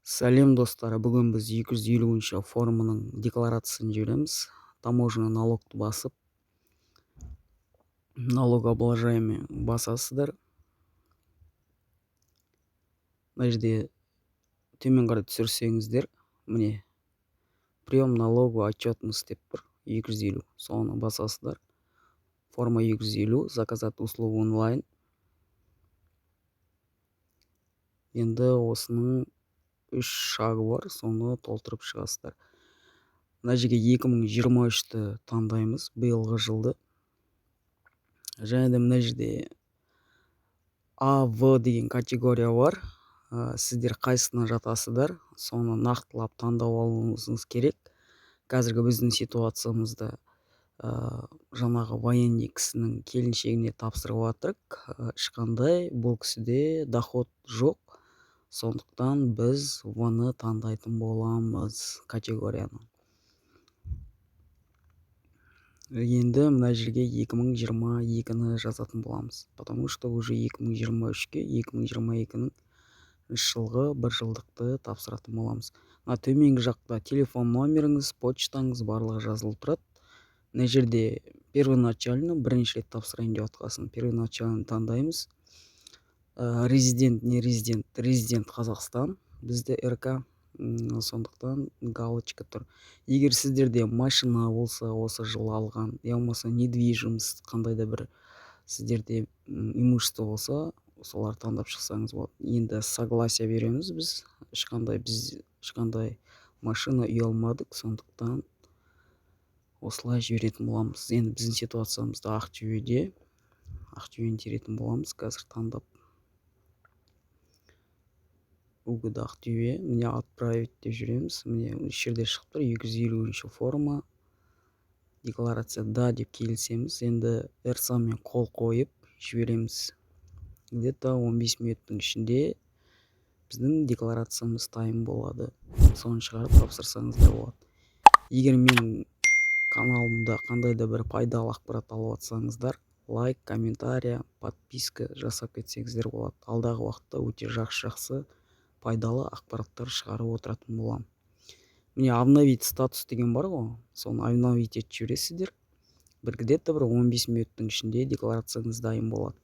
Сәлем достар, бүгін біз 250-ші форумының декларациясын жібереміз. Таможенный налогты басып, налогообложаемый басасыздар. Мына жерде төмен қарай түсірсеңіздер, міне прием налоговый отчетность деп тұр, 250. Соны басасыздар. Форма 250, заказать услугу онлайн. Енді осының 3 шағы бар, соны толтырып шығасыздар. Мына жерге 2023-ті таңдаймыз, биылғы жылды. Және де мына жерде А, В деген категория бар. Сіздер қайсысына жатасыздар, соны нақтылап таңдап алуыңыз керек. Қазіргі біздің ситуациямызда жаңағы военный кісінің келіншегіне тапсырып жатырық. Ешқандай бұл кісіде доход жоқ. Сондықтан біз оны таңдайтын боламыз категорияны. Енді мына жерге 2022-ні жазатын боламыз. Потому что уже 2023-ке 2022-нің жылғы бір жылдықты тапсыратын боламыз. Төменгі жақта телефон номеріңіз, почтаңыз барлығы жазылып тұрады. Мына жерде первоначально бірінші рет тапсырайын деп отқасын. Первоначально таңдаймыз. Резидент, не резидент. Резидент Қазақстан. Бізде РК. Сондықтан галочка тұр. Егер сіздерде машина болса, осы жыл алған, я болмаса недвижимость, қандай да бір сіздерде имущество болса, солар таңдап шықсаңыз болады. Енді согласие береміз біз. Ешқандай машина үй алмадық, сондықтан осылай жіберетін боламыз. Енді біздің ситуациямызда Ақтөбені теретін боламыз қазір таңдап. Угода Ақтөбе, міне отправить деп жүреміз. Міне жерде шығып тұр, 250-ші форма. Декларация да деп келісеміз. Енді эрсамен қол қойып жібереміз. Где-то 15 минуттың ішінде біздің декларациямыз дайын болады. Соны шығарып тапсырсаңыздар болады. Егер мен каналымда қандай да бір пайдалы ақпарат алып жатсаңыздар, лайк, комментария, подписка жасап кетсеңіздер болады. Алдағы уақытта өте жақсы пайдалы ақпараттар шығарып отыратын болам. Міне обновить статус деген бар ғой, соны обновить етіп жібересіздер. Где-то 15 минуттың ішінде декларацияңыз дайын болады.